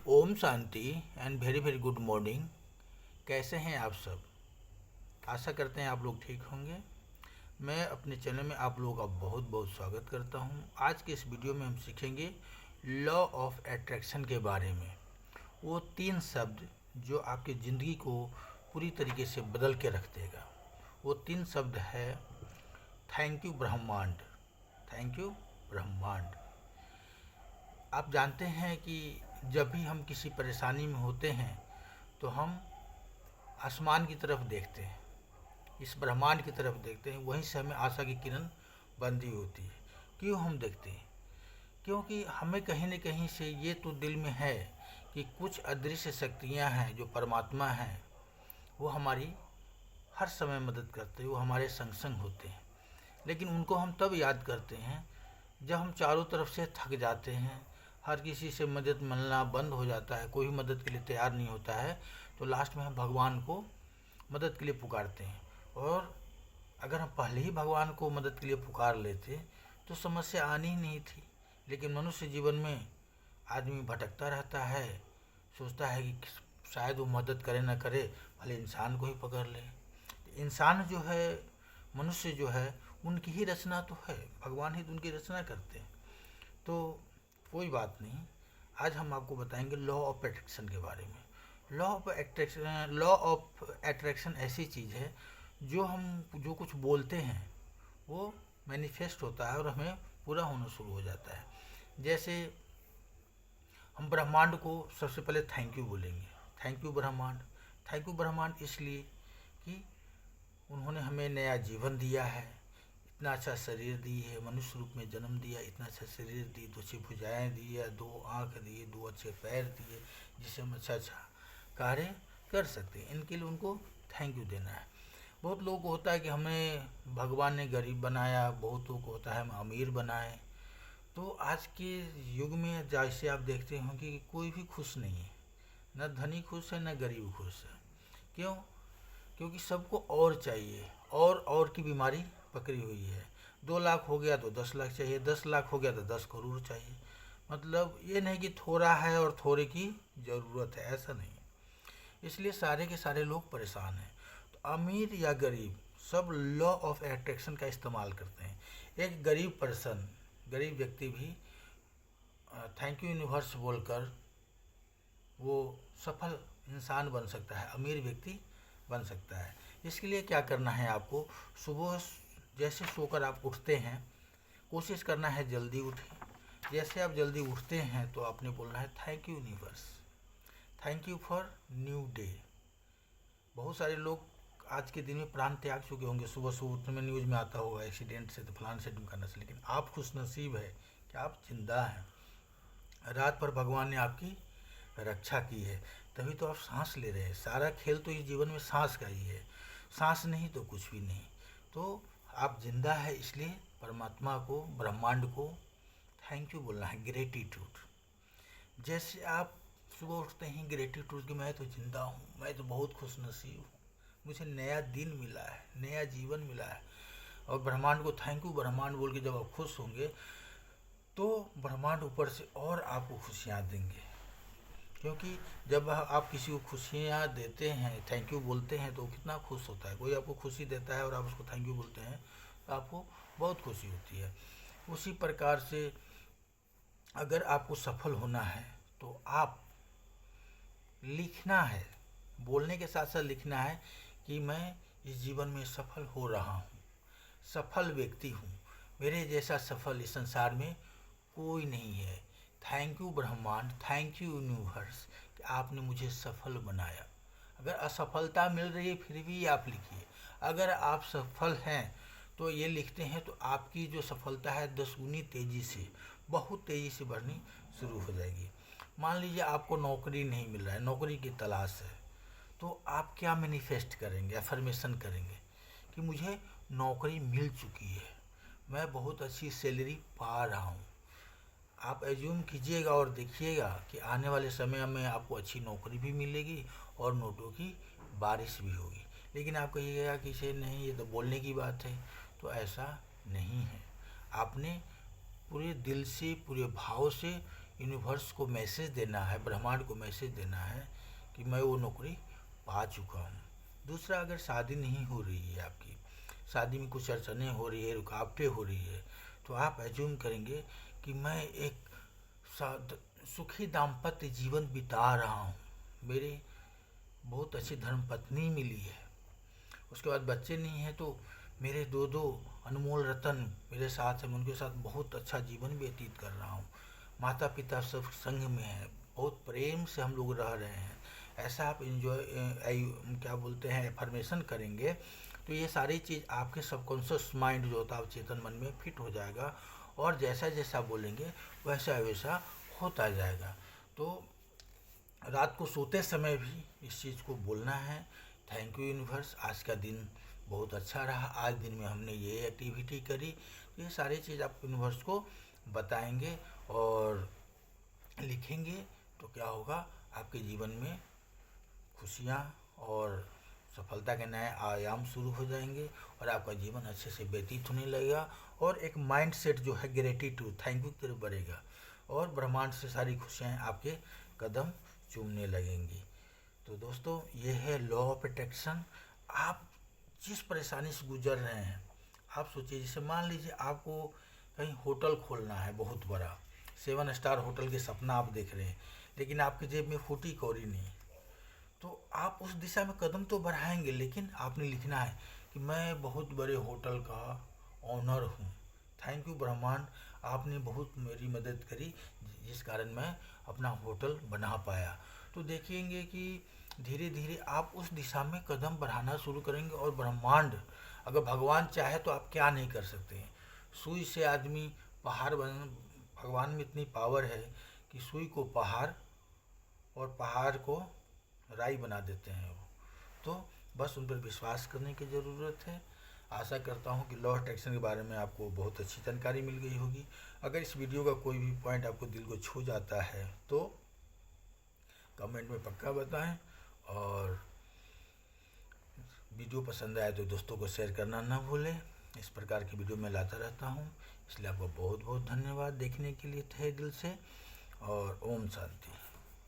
ओम शांति and very very good morning. कैसे हैं आप सब? आशा करते हैं आप लोग ठीक होंगे। मैं अपने चैनल में आप लोगों का बहुत बहुत स्वागत करता हूं। आज के इस वीडियो में हम सीखेंगे लॉ ऑफ अट्रैक्शन के बारे में। वो 3 शब्द जो आपकी ज़िंदगी को पूरी तरीके से बदल के रख देगा। वो 3 शब्द है थैंक यू ब्रह्मांड। थैंक यू ब्रह्मांड। आप जानते हैं कि जब भी हम किसी परेशानी में होते हैं तो हम आसमान की तरफ देखते हैं, इस ब्रह्मांड की तरफ देखते हैं। वहीं से हमें आशा की किरण बंधी होती है। क्यों हम देखते हैं? क्योंकि हमें कहीं न कहीं से ये तो दिल में है कि कुछ अदृश्य शक्तियाँ हैं जो परमात्मा हैं, वो हमारी हर समय मदद करते हैं, वो हमारे संग संग होते हैं। लेकिन उनको हम तब याद करते हैं जब हम चारों तरफ से थक जाते हैं, हर किसी से मदद मिलना बंद हो जाता है, कोई मदद के लिए तैयार नहीं होता है, तो लास्ट में हम भगवान को मदद के लिए पुकारते हैं। और अगर हम पहले ही भगवान को मदद के लिए पुकार लेते तो समस्या आनी ही नहीं थी। लेकिन मनुष्य जीवन में आदमी भटकता रहता है, सोचता है कि शायद वो मदद करे ना करे, भले इंसान को ही पकड़ ले। इंसान जो है, मनुष्य जो है, उनकी ही रचना तो है, भगवान ही तो उनकी रचना करते हैं। तो कोई बात नहीं, आज हम आपको बताएंगे लॉ ऑफ अट्रैक्शन के बारे में। लॉ ऑफ अट्रैक्शन ऐसी चीज़ है जो हम जो कुछ बोलते हैं वो मैनिफेस्ट होता है और हमें पूरा होना शुरू हो जाता है। जैसे हम ब्रह्मांड को सबसे पहले थैंक यू बोलेंगे। थैंक यू ब्रह्मांड। थैंक यू ब्रह्मांड इसलिए कि उन्होंने हमें नया जीवन दिया है, इतना अच्छा शरीर दी है, मनुष्य रूप में जन्म दिया, इतना अच्छा शरीर दी, 2 अच्छी भुजाएँ दी है, 2 आँख दिए, 2 अच्छे पैर दिए, जिससे हम अच्छा अच्छा कार्य कर सकते हैं। इनके लिए उनको थैंक यू देना है। बहुत लोगों को होता है कि हमें भगवान ने गरीब बनाया, बहुत लोगों को होता है हम अमीर बनाए। तो आज के युग में जैसे आप देखते हो कि कोई भी खुश नहीं है, न धनी खुश है न गरीब खुश है। क्यों? क्योंकि सबको और चाहिए, और की बीमारी पकड़ी हुई है। 2 लाख हो गया तो 10 लाख चाहिए, 10 लाख हो गया तो 10 करोड़ चाहिए। मतलब ये नहीं कि थोड़ा है और थोड़े की ज़रूरत है, ऐसा नहीं। इसलिए सारे के सारे लोग परेशान हैं। तो अमीर या गरीब सब लॉ ऑफ अट्रैक्शन का इस्तेमाल करते हैं। एक गरीब व्यक्ति भी थैंक यू यूनिवर्स बोलकर वो सफल इंसान बन सकता है, अमीर व्यक्ति बन सकता है। इसके लिए क्या करना है आपको? सुबह जैसे सोकर आप उठते हैं, कोशिश करना है जल्दी उठें। जैसे आप जल्दी उठते हैं तो आपने बोलना है thank you universe, thank you for new day. बहुत सारे लोग आज के दिन में प्राण त्याग चुके होंगे। सुबह सुबह उठने में न्यूज़ में आता होगा एक्सीडेंट से, तो फलान से ढिमकाना से। लेकिन आप खुशनसीब है कि आप जिंदा हैं। रात भर भगवान ने आपकी रक्षा की है, तभी तो आप सांस ले रहे हैं। सारा खेल तो इस जीवन में सांस का ही है। सांस नहीं तो कुछ भी नहीं। तो आप जिंदा है, इसलिए परमात्मा को, ब्रह्मांड को थैंक यू बोलना है, ग्रेटिट्यूड। जैसे आप सुबह उठते हैं ग्रेटिट्यूड कि मैं तो जिंदा हूँ, मैं तो बहुत खुश नसीब हूँ, मुझे नया दिन मिला है, नया जीवन मिला है। और ब्रह्मांड को थैंक यू ब्रह्मांड बोल के जब आप खुश होंगे तो ब्रह्मांड ऊपर से और आपको खुशियाँ देंगे। क्योंकि जब आप किसी को खुशियाँ देते हैं, थैंक यू बोलते हैं, तो कितना खुश होता है। कोई आपको खुशी देता है और आप उसको थैंक यू बोलते हैं तो आपको बहुत खुशी होती है। उसी प्रकार से अगर आपको सफल होना है तो आप लिखना है, बोलने के साथ साथ लिखना है कि मैं इस जीवन में सफल हो रहा हूँ, सफल व्यक्ति हूँ, मेरे जैसा सफल इस संसार में कोई नहीं है। थैंक यू ब्रह्मांड, थैंक यू यूनिवर्स कि आपने मुझे सफल बनाया। अगर असफलता मिल रही है फिर भी आप लिखिए। अगर आप सफल हैं तो ये लिखते हैं तो आपकी जो सफलता है 10 गुनी तेज़ी से, बहुत तेज़ी से बढ़नी शुरू हो जाएगी। मान लीजिए आपको नौकरी नहीं मिल रहा है, नौकरी की तलाश है, तो आप क्या मैनिफेस्ट करेंगे, अफर्मेशन करेंगे कि मुझे नौकरी मिल चुकी है, मैं बहुत अच्छी सैलरी पा रहा हूँ। आप एज्यूम कीजिएगा और देखिएगा कि आने वाले समय में आपको अच्छी नौकरी भी मिलेगी और नोटों की बारिश भी होगी। लेकिन आप कहिएगा कि इसे नहीं, ये तो बोलने की बात है, तो ऐसा नहीं है। आपने पूरे दिल से, पूरे भाव से यूनिवर्स को मैसेज देना है, ब्रह्मांड को मैसेज देना है कि मैं वो नौकरी पा चुका हूँ। दूसरा, अगर शादी नहीं हो रही है, आपकी शादी में कुछ अड़चनें हो रही है, रुकावटें हो रही है, तो आप एज्यूम करेंगे कि मैं एक सुखी दाम्पत्य जीवन बिता रहा हूँ, मेरे बहुत अच्छी धर्मपत्नी मिली है, उसके बाद बच्चे नहीं हैं तो मेरे दो दो अनमोल रतन मेरे साथ हैं, मैं उनके साथ बहुत अच्छा जीवन व्यतीत कर रहा हूँ, माता पिता सब संग में हैं, बहुत प्रेम से हम लोग रह रहे हैं, ऐसा आप इंजॉय क्या बोलते हैं एफर्मेशन करेंगे तो ये सारी चीज़ आपके सबकॉन्शियस माइंड जो होता है चेतन मन में फिट हो जाएगा और जैसा जैसा बोलेंगे वैसा वैसा होता जाएगा। तो रात को सोते समय भी इस चीज़ को बोलना है। थैंक यू यूनिवर्स, आज का दिन बहुत अच्छा रहा, आज दिन में हमने ये एक्टिविटी करी। तो ये सारी चीज़ आप यूनिवर्स को बताएंगे और लिखेंगे तो क्या होगा, आपके जीवन में खुशियाँ और सफलता के नए आयाम शुरू हो जाएंगे और आपका जीवन अच्छे से व्यतीत होने लगेगा और एक माइंड सेट जो है ग्रेटिट्यूड, थैंक यू की तरफ बढ़ेगा और ब्रह्मांड से सारी खुशियाँ आपके कदम चूमने लगेंगी। तो दोस्तों, ये है लॉ ऑफ अट्रैक्शन। आप जिस परेशानी से गुजर रहे हैं, आप सोचिए, जैसे मान लीजिए आपको कहीं होटल खोलना है बहुत बड़ा, 7 स्टार होटल के सपना आप देख रहे हैं, लेकिन आपकी जेब में फूटी कौड़ी नहीं, तो आप उस दिशा में कदम तो बढ़ाएंगे, लेकिन आपने लिखना है कि मैं बहुत बड़े होटल का ऑनर हूँ, थैंक यू ब्रह्मांड, आपने बहुत मेरी मदद करी जिस कारण मैं अपना होटल बना पाया। तो देखेंगे कि धीरे धीरे आप उस दिशा में कदम बढ़ाना शुरू करेंगे और ब्रह्मांड, अगर भगवान चाहे तो आप क्या नहीं कर सकते हैं। सुई से आदमी पहाड़ बन, भगवान में इतनी पावर है कि सुई को पहाड़ और पहाड़ को राई बना देते हैं वो। तो बस उन पर विश्वास करने की ज़रूरत है। आशा करता हूँ कि लॉ ऑफ अट्रैक्शन के बारे में आपको बहुत अच्छी जानकारी मिल गई होगी। अगर इस वीडियो का कोई भी पॉइंट आपको दिल को छू जाता है तो कमेंट में पक्का बताएं और वीडियो पसंद आए तो दोस्तों को शेयर करना ना भूलें। इस प्रकार की वीडियो मैं लाता रहता हूँ, इसलिए आपको बहुत बहुत धन्यवाद देखने के लिए तहे दिल से और ओम शांति।